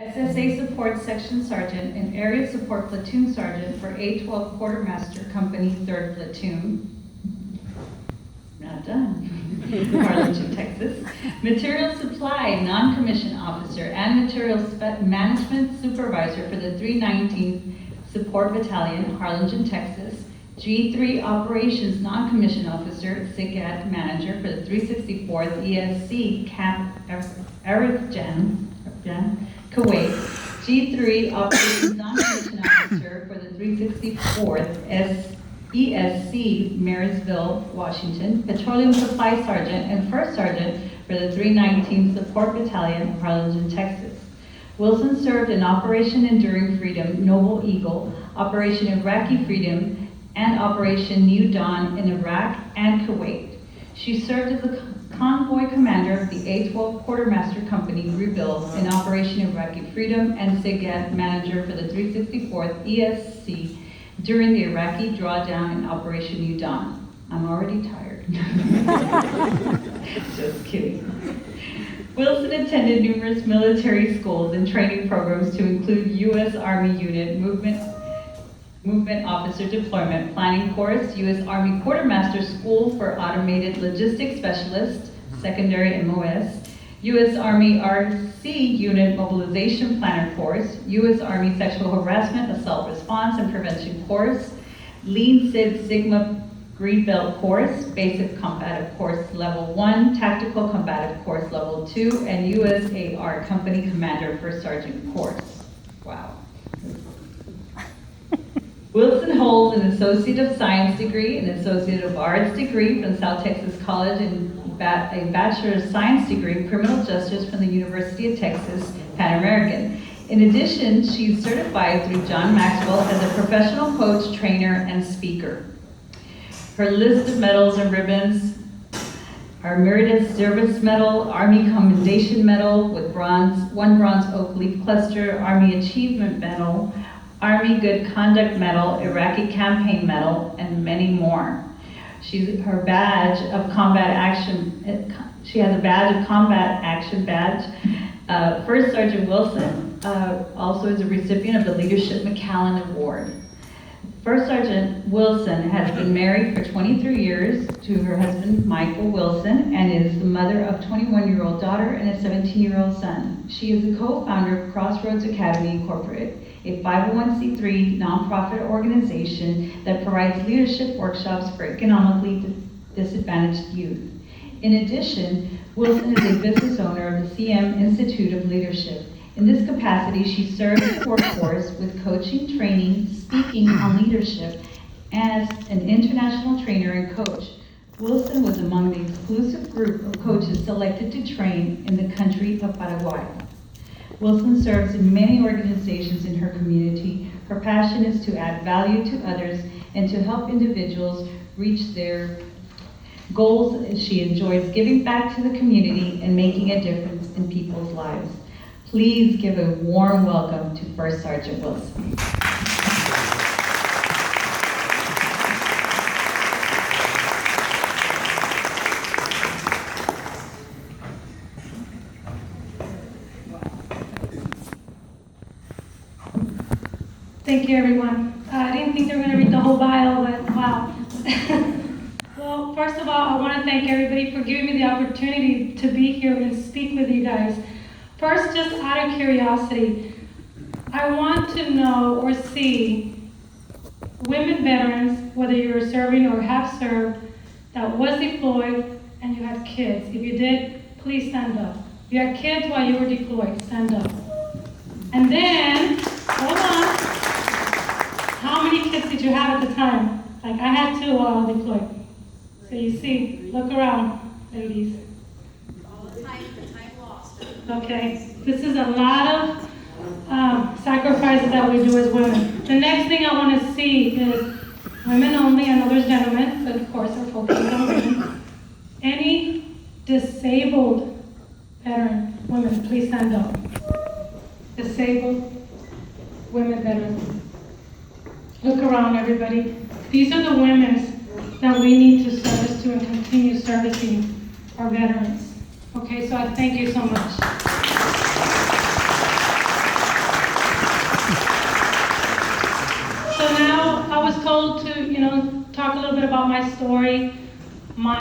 SSA Support Section Sergeant and Area Support Platoon Sergeant for A12 Quartermaster Company 3rd Platoon. Not done. Harlingen, Texas. Material Supply Non-Commissioned Officer and Material Management Supervisor for the 319th Support Battalion, Harlingen, Texas. G3 Operations Non-Commissioned Officer, SIGAT Manager for the 364th ESC Camp Arifjan, Kuwait. G3 Operations Non-Commissioned Officer for the 364th ESC Marysville, Washington. Petroleum Supply Sergeant and First Sergeant for the 319th Support Battalion, Harlingen, Texas. Wilson served in Operation Enduring Freedom, Noble Eagle, Operation Iraqi Freedom, and Operation New Dawn in Iraq and Kuwait. She served as the convoy commander of the A12 Quartermaster Company Rebuild in Operation Iraqi Freedom and SIGAT manager for the 364th ESC during the Iraqi drawdown in Operation New Dawn. I'm already tired. Just kidding. Wilson attended numerous military schools and training programs to include U.S. Army Unit Movement Officer Deployment Planning Course, U.S. Army Quartermaster School for Automated Logistics Specialist, Secondary MOS, U.S. Army RC Unit Mobilization Planner Course, U.S. Army Sexual Harassment, Assault Response and Prevention Course, Lean Six Sigma Green Belt Course, Basic Combative Course Level 1, Tactical Combative Course Level 2, and USAR Company Commander First Sergeant Course. Wow. Wilson holds an Associate of Science degree, an Associate of Arts degree from South Texas College, and a Bachelor of Science degree in Criminal Justice from the University of Texas, Pan American. In addition, she's certified through John Maxwell as a professional coach, trainer, and speaker. Her list of medals and ribbons are Meritorious Service Medal, Army Commendation Medal with one bronze oak leaf cluster, Army Achievement Medal, Army Good Conduct Medal, Iraqi Campaign Medal, and many more. Her badge of combat action, she has a badge of combat action badge. First Sergeant Wilson also is a recipient of the Leadership McAllen Award. First Sergeant Wilson has been married for 23 years to her husband, Michael Wilson, and is the mother of a 21-year-old daughter and a 17-year-old son. She is the co-founder of Crossroads Academy Incorporated, a 501c3 nonprofit organization that provides leadership workshops for economically disadvantaged youth. In addition, Wilson is a business owner of the CM Institute of Leadership. In this capacity, she serves the workforce with coaching, training, speaking on leadership, as an international trainer and coach. Wilson was among the exclusive group of coaches selected to train in the country of Paraguay. Wilson serves in many organizations in her community. Her passion is to add value to others and to help individuals reach their goals. She enjoys giving back to the community and making a difference in people's lives. Please give a warm welcome to First Sergeant Wilson. Thank you, everyone. I didn't think they were going to read the whole bio, but wow. Well, first of all, I want to thank everybody for giving me the opportunity to be here and speak with you guys. First, just out of curiosity, I want to know or see women veterans, whether you're serving or have served, that was deployed and you had kids. If you did, please stand up. If you had kids while you were deployed, stand up. And then, hold on. How many kids did you have at the time? Like I had two while I was deployed. So you see, look around, ladies. All the time lost. Okay, this is a lot of sacrifices that we do as women. The next thing I want to see is women only. I know there's gentlemen, but of course our focus is on women. Any disabled veteran women, please stand up. Disabled women veterans. Look around, everybody. These are the women that we need to service to and continue servicing our veterans. Okay, so I thank you so much. also to, talk a little bit about my story, my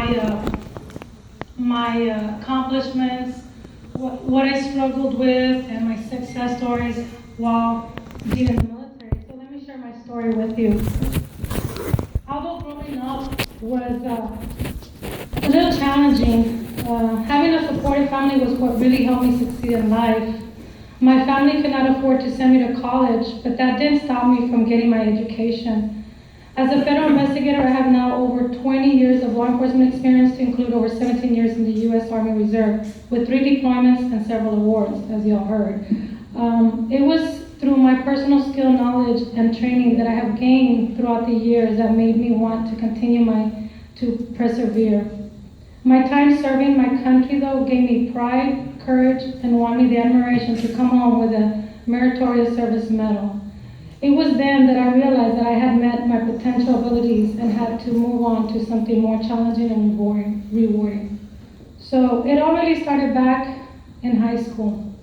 accomplishments, what I struggled with, and my success stories while being in the military. So let me share my story with you. Although growing up was a little challenging, having a supportive family was what really helped me succeed in life. My family could not afford to send me to college, but that didn't stop me from getting my education. As a federal investigator, I have now over 20 years of law enforcement experience, to include over 17 years in the U.S. Army Reserve, with 3 deployments and several awards, as you all heard. It was through my personal skill, knowledge, and training that I have gained throughout the years that made me want to continue to persevere. My time serving my country, though, gave me pride, courage, and won me the admiration to come home with a meritorious service medal. It was then that I realized that I had met my potential abilities and had to move on to something more challenging and rewarding. So it all really started back in high school.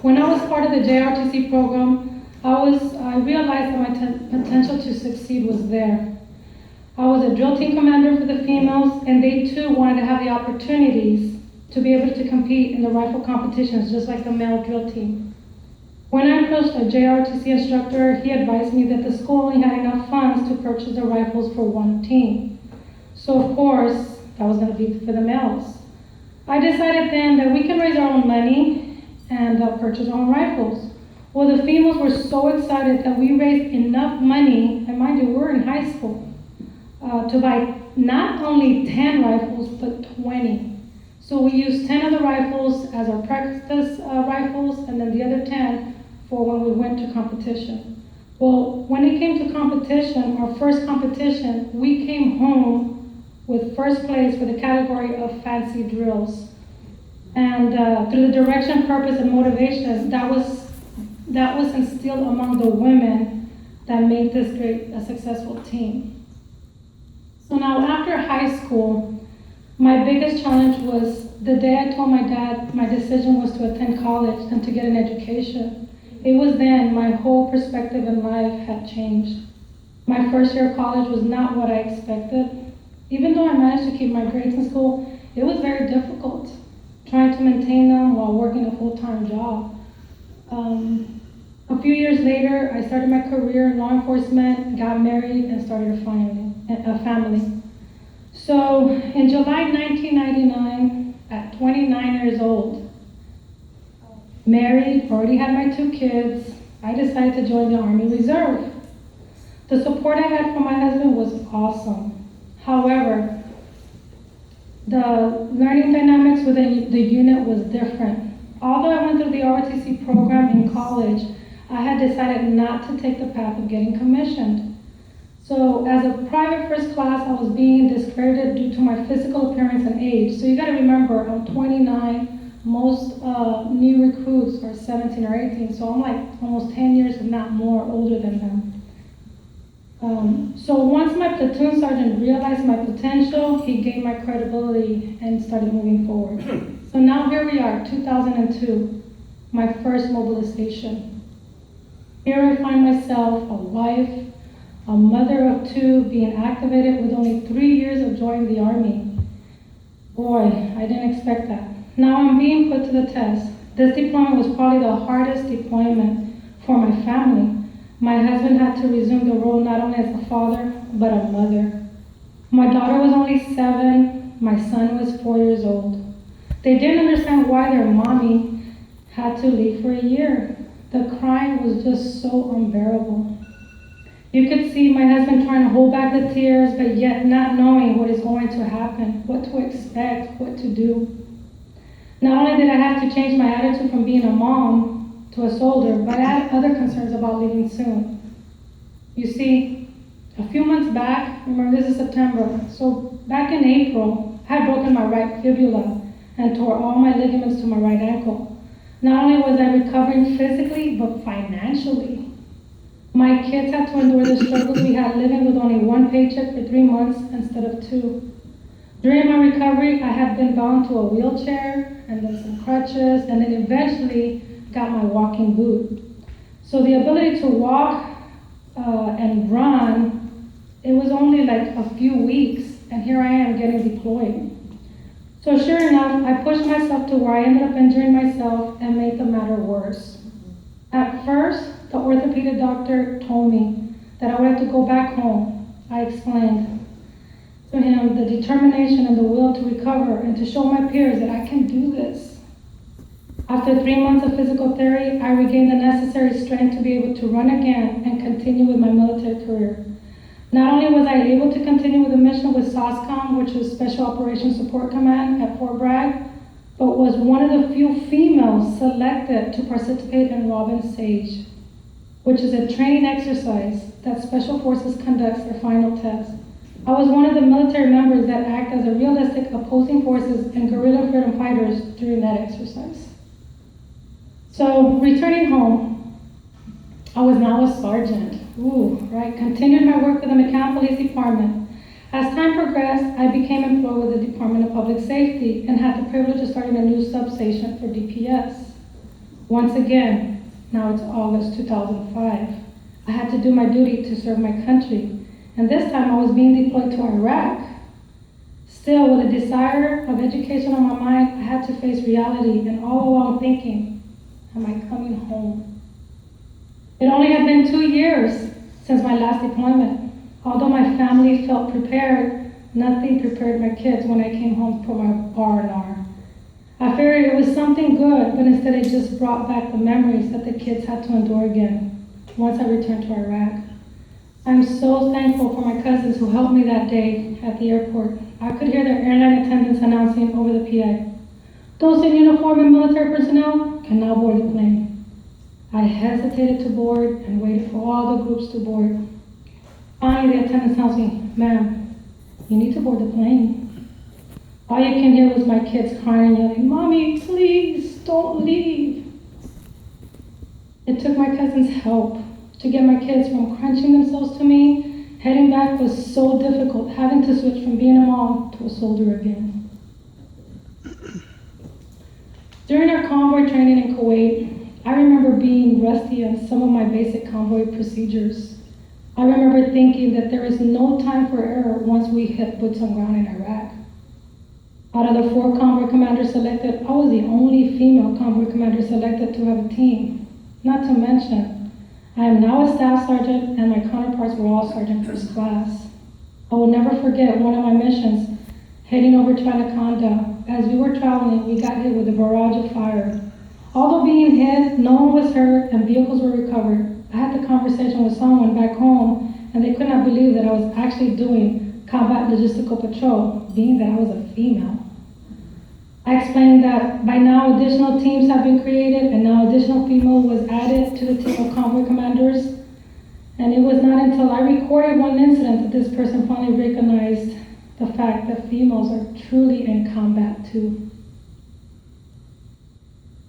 When I was part of the JRTC program, I realized that my potential to succeed was there. I was a drill team commander for the females, and they too wanted to have the opportunities to be able to compete in the rifle competitions, just like the male drill team. When I approached a JRTC instructor, he advised me that the school only had enough funds to purchase the rifles for one team. So of course, that was going to be for the males. I decided then that we can raise our own money and purchase our own rifles. Well, the females were so excited that we raised enough money, and mind you, we're in high school, to buy not only 10 rifles, but 20. So we used 10 of the rifles as our practice rifles, and then the other 10 for when we went to competition. Well, when it came to competition, our first competition, we came home with first place for the category of fancy drills. And through the direction, purpose, and motivation, that was instilled among the women that made this a successful team. So now after high school, my biggest challenge was the day I told my dad my decision was to attend college and to get an education. It was then my whole perspective in life had changed. My first year of college was not what I expected. Even though I managed to keep my grades in school, it was very difficult trying to maintain them while working a full-time job. A few years later, I started my career in law enforcement, got married, and started a family. So in July 1999, at 29 years old, married, already had my 2 kids, I decided to join the Army Reserve. The support I had from my husband was awesome. However, the learning dynamics within the unit was different. Although I went through the ROTC program in college, I had decided not to take the path of getting commissioned. So as a private first class, I was being discredited due to my physical appearance and age. So you gotta remember, I'm 29, most new recruits are 17 or 18, so I'm like almost 10 years, if not more, older than them. So once my platoon sergeant realized my potential, he gained my credibility and started moving forward. So now here we are, 2002, my first mobilization. Here I find myself a wife, a mother of 2, being activated with only 3 years of joining the Army. Boy, I didn't expect that. Now I'm being put to the test. This deployment was probably the hardest deployment for my family. My husband had to resume the role not only as a father, but a mother. My daughter was only 7, my son was 4 years old. They didn't understand why their mommy had to leave for a year. The crying was just so unbearable. You could see my husband trying to hold back the tears, but yet not knowing what is going to happen, what to expect, what to do. Not only did I have to change my attitude from being a mom to a soldier, but I had other concerns about leaving soon. You see, a few months back, remember this is September, so back in April, I had broken my right fibula and tore all my ligaments to my right ankle. Not only was I recovering physically, but financially. My kids had to endure the struggles we had living with only 1 paycheck for 3 months instead of 2. During my recovery, I had been bound to a wheelchair and then some crutches, and then eventually got my walking boot. So the ability to walk and run, it was only like a few weeks, and here I am getting deployed. So sure enough, I pushed myself to where I ended up injuring myself and made the matter worse. At first, the orthopedic doctor told me that I would have to go back home. I explained to him the determination and the will to recover and to show my peers that I can do this. After 3 months of physical therapy, I regained the necessary strength to be able to run again and continue with my military career. Not only was I able to continue with the mission with SOSCOM, which was Special Operations Support Command at Fort Bragg, but was one of the few females selected to participate in Robin Sage, which is a training exercise that Special Forces conducts their final test. I was one of the military members that act as a realistic opposing forces and guerrilla freedom fighters during that exercise. So, returning home, I was now a sergeant. Continued my work with the McAllen Police Department. As time progressed, I became employed with the Department of Public Safety and had the privilege of starting a new substation for DPS. Once again, now it's August 2005. I had to do my duty to serve my country, and this time I was being deployed to Iraq. Still, with a desire of education on my mind, I had to face reality and all along thinking, am I coming home? It only had been 2 years since my last deployment. Although my family felt prepared, nothing prepared my kids when I came home from our R&R. I figured it was something good, but instead it just brought back the memories that the kids had to endure again once I returned to Iraq. I'm so thankful for my cousins who helped me that day at the airport. I could hear their airline attendants announcing over the PA, "Those in uniform and military personnel can now board the plane." I hesitated to board and waited for all the groups to board. Finally, the attendant tells me, "Ma'am, you need to board the plane." All you can hear was my kids crying and yelling, "Mommy, please, don't leave." It took my cousin's help to get my kids from crunching themselves to me. Heading back was so difficult, having to switch from being a mom to a soldier again. During our convoy training in Kuwait, I remember being rusty on some of my basic convoy procedures. I remember thinking that there is no time for error once we hit boots on ground in Iraq. Out of the 4 convoy commanders selected, I was the only female convoy commander selected to have a team. Not to mention, I am now a staff sergeant and my counterparts were all sergeant first class. I will never forget one of my missions, heading over to Anaconda. As we were traveling, we got hit with a barrage of fire. Although being hit, no one was hurt and vehicles were recovered. I had the conversation with someone back home and they could not believe that I was actually doing combat logistical patrol, being that I was a female. I explained that by now additional teams have been created and now additional female was added to the team of convoy commanders. And it was not until I recorded one incident that this person finally recognized the fact that females are truly in combat too.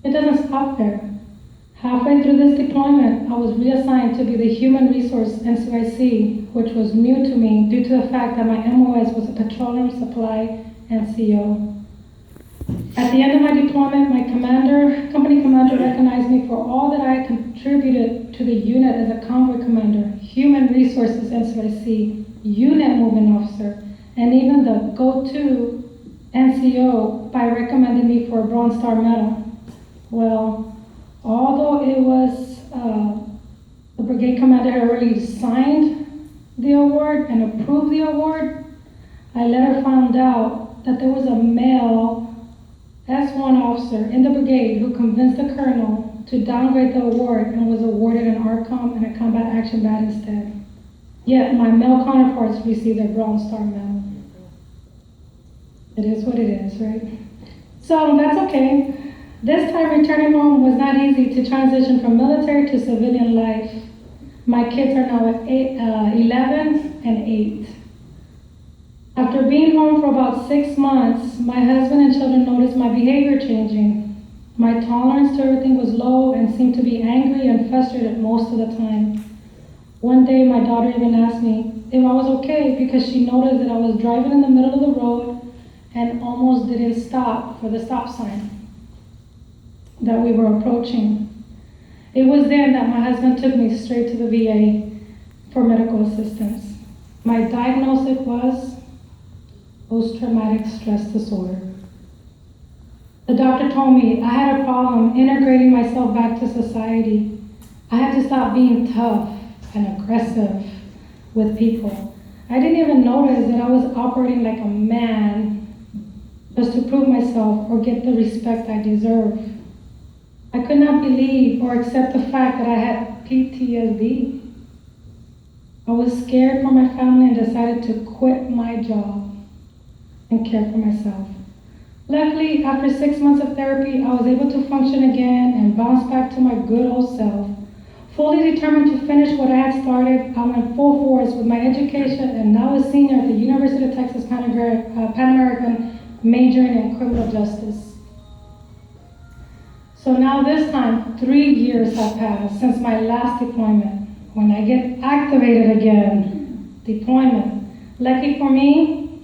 It doesn't stop there. Halfway through this deployment, I was reassigned to be the Human Resource NCOIC, which was new to me due to the fact that my MOS was a petroleum supply NCO. At the end of my deployment, my company commander recognized me for all that I had contributed to the unit as a convoy commander, Human Resources NCOIC, unit movement officer, and even the go-to NCO by recommending me for a Bronze Star Medal. Well, although it was the brigade commander had already signed the award and approved the award, I later found out that there was a male S1 officer in the brigade who convinced the colonel to downgrade the award and was awarded an ARCOM and a Combat Action Badge instead. Yet my male counterparts received their Bronze Star Medal. It is what it is, right? So that's okay. This time returning home was not easy to transition from military to civilian life. My kids are now at 11 and 8. After being home for about 6 months, my husband and children noticed my behavior changing. My tolerance to everything was low and seemed to be angry and frustrated most of the time. One day my daughter even asked me if I was okay because she noticed that I was driving in the middle of the road and almost didn't stop for the stop sign that we were approaching. It was then that my husband took me straight to the VA. for medical assistance. My diagnosis was post-traumatic stress disorder. The doctor told me I had a problem integrating myself back to society. I had to stop being tough and aggressive with people. I didn't even notice that I was operating like a man just to prove myself or get the respect I deserve. I could not believe or accept the fact that I had PTSD. I was scared for my family and decided to quit my job and care for myself. Luckily, after 6 months of therapy, I was able to function again and bounce back to my good old self. Fully determined to finish what I had started, I went full force with my education and now a senior at the University of Texas Pan American, majoring in criminal justice. So now this time, 3 years have passed since my last deployment. When I get activated again, deployment. Lucky for me,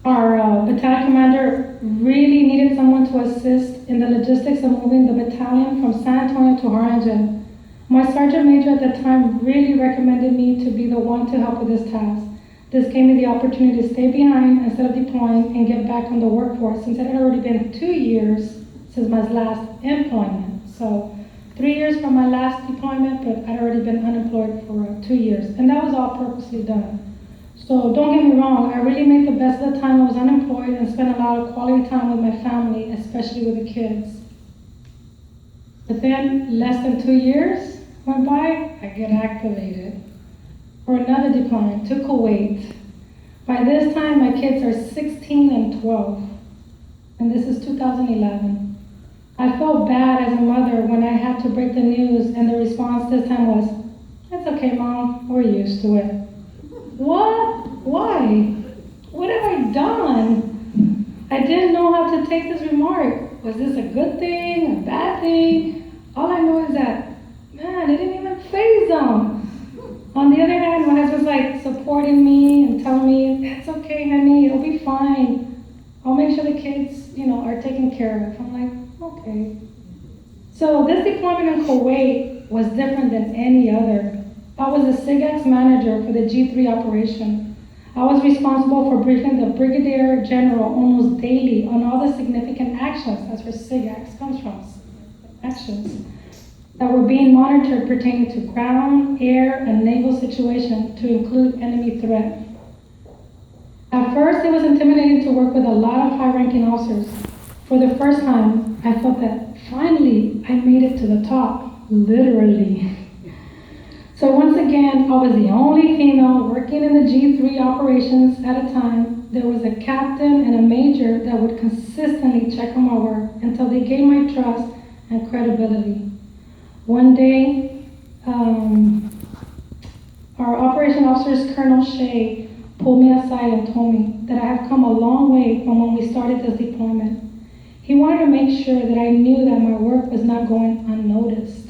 our battalion commander really needed someone to assist in the logistics of moving the battalion from San Antonio to Harlingen. My sergeant major at the time really recommended me to be the one to help with this task. This gave me the opportunity to stay behind instead of deploying and get back on the workforce, since it had already been 2 years since my last employment. So 3 years from my last deployment, but I'd already been unemployed for 2 years, and that was all purposely done. So don't get me wrong, I really made the best of the time I was unemployed and spent a lot of quality time with my family, especially with the kids. But then, less than 2 years went by, I get activated for another deployment to Kuwait. By this time, my kids are 16 and 12, and this is 2011. I felt bad as a mother when I had to break the news, and the response this time was, "It's okay, Mom, we're used to it." What? Why? What have I done? I didn't know how to take this remark. Was this a good thing, a bad thing? All I know is that, man, it didn't even faze them. On the other hand, my husband's like supporting me and telling me, "It's okay, honey, it'll be fine. I'll make sure the kids, are taken care of." I'm like, okay. So this deployment in Kuwait was different than any other. I was the SIGAX manager for the G3 operation. I was responsible for briefing the Brigadier General almost daily on all the significant actions, that's where SIGAX comes from, actions, that were being monitored pertaining to ground, air, and naval situation to include enemy threat. At first, it was intimidating to work with a lot of high-ranking officers. For the first time, I felt that finally I made it to the top, literally. So once again, I was the only female working in the G3 operations at a time. There was a captain and a major that would consistently check on my work until they gained my trust and credibility. One day, our operation officers, Colonel Shea, pulled me aside and told me that I have come a long way from when we started this deployment. He wanted to make sure that I knew that my work was not going unnoticed.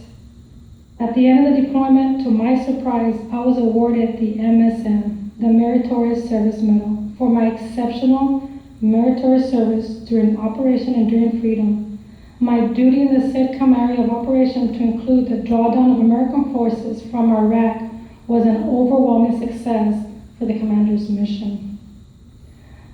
At the end of the deployment, to my surprise, I was awarded the MSM, the Meritorious Service Medal, for my exceptional meritorious service during Operation Enduring Freedom. My duty in the SITCOM area of operation to include the drawdown of American forces from Iraq was an overwhelming success for the commander's mission.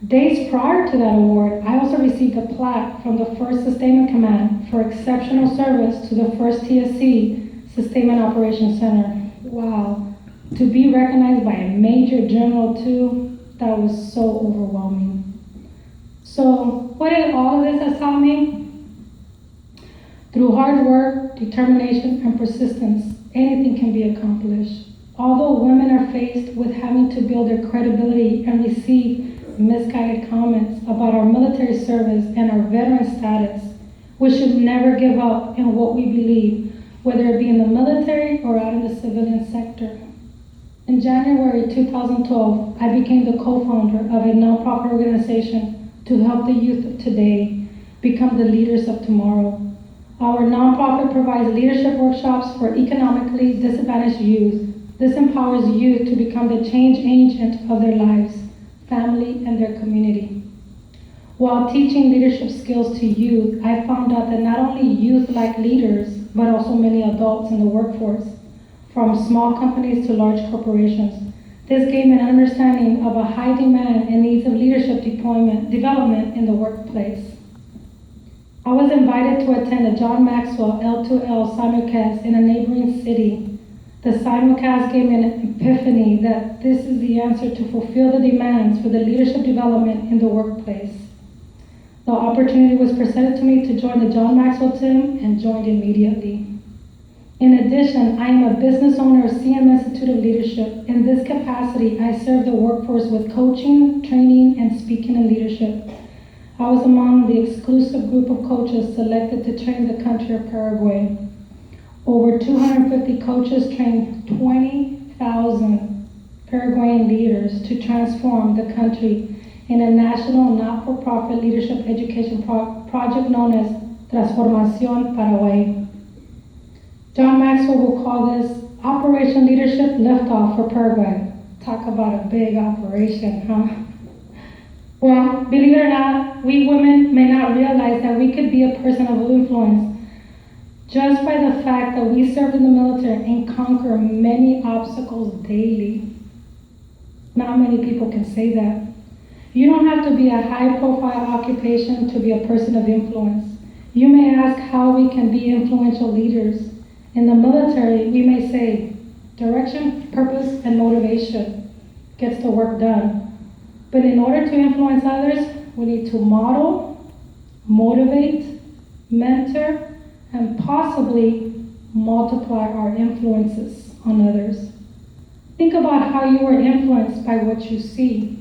Days prior to that award, I also received a plaque from the 1st Sustainment Command for exceptional service to the 1st TSC Sustainment Operations Center. Wow. To be recognized by a Major General too, that was so overwhelming. So what did all of this have taught me? Through hard work, determination, and persistence, anything can be accomplished. Although women are faced with having to build their credibility and receive misguided comments about our military service and our veteran status, we should never give up in what we believe, whether it be in the military or out in the civilian sector. In January 2012, I became the co-founder of a nonprofit organization to help the youth of today become the leaders of tomorrow. Our nonprofit provides leadership workshops for economically disadvantaged youth. This empowers youth to become the change agent of their lives, family, and their community. While teaching leadership skills to youth, I found out that not only youth like leaders, but also many adults in the workforce. from small companies to large corporations. This gave me an understanding of a high demand and needs of leadership development in the workplace. I was invited to attend a John Maxwell L2L simulcast in a neighboring city. The simulcast gave me an epiphany that this is the answer to fulfill the demands for the leadership development in the workplace. The opportunity was presented to me to join the John Maxwell team and joined immediately. In addition, I am a business owner of CM Institute of Leadership. In this capacity, I serve the workforce with coaching, training, and speaking and leadership. I was among the exclusive group of coaches selected to train the country of Paraguay. Over 250 coaches trained 20,000 Paraguayan leaders to transform the country in a national not-for-profit leadership education project known as Transformación Paraguay. John Maxwell will call this Operation Leadership Liftoff for Paraguay. Talk about a big operation, huh? Well, believe it or not, we women may not realize that we could be a person of influence just by the fact that we serve in the military and conquer many obstacles daily. Not many people can say that. You don't have to be a high-profile occupation to be a person of influence. You may ask how we can be influential leaders. In the military, we may say, direction, purpose, and motivation gets the work done. But in order to influence others, we need to model, motivate, mentor, and possibly multiply our influences on others. Think about how you are influenced by what you see.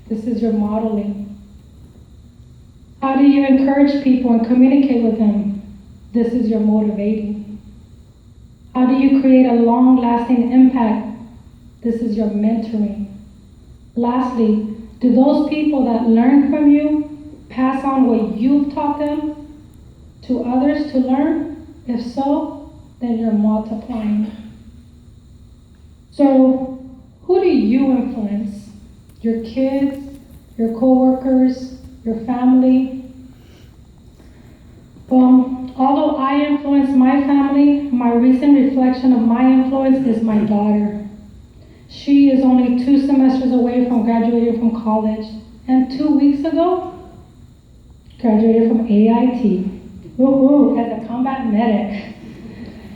This is your modeling. How do you encourage people and communicate with them? This is your motivating. How do you create a long-lasting impact? This is your mentoring. Lastly, do those people that learn from you pass on what you've taught them to others to learn? If so, then you're multiplying. So, who do you influence? Your kids, your coworkers, your family? Well, although I influence my family, my recent reflection of my influence is my daughter. She is only 2 semesters away from graduating from college, and 2 weeks ago, graduated from AIT. Woohoo, as a combat medic.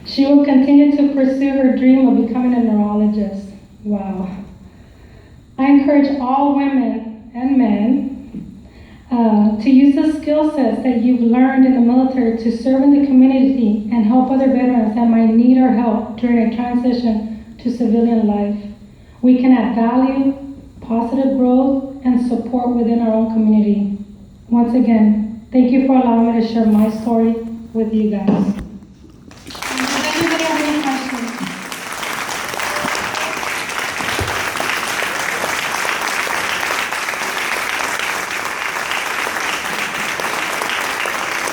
She will continue to pursue her dream of becoming a neurologist. Wow. I encourage all women and men to use the skill sets that you've learned in the military to serve in the community and help other veterans that might need our help during a transition to civilian life. We can add value, positive growth, and support within our own community. Once again, thank you for allowing me to share my story with you guys. Does anybody have any questions?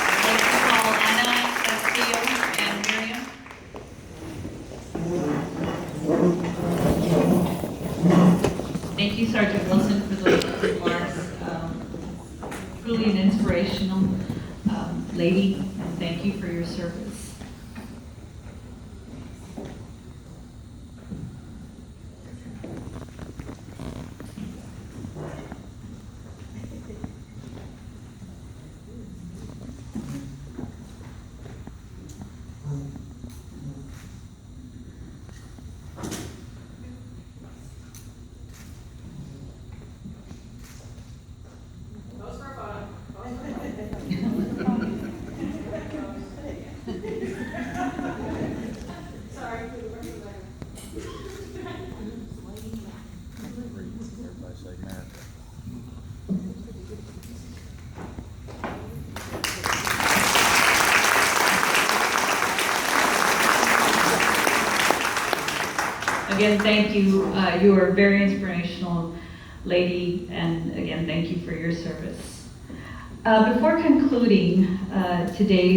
I'd like to call Anna, Castillo, and Miriam. Thank you, Sergeant Wilson, for those remarks. Truly an inspirational lady, and thank you for your service. Those for a photo. Sorry. Everybody say America. Again, thank you. You are a very inspirational lady, and again, thank you for your service. Before concluding today's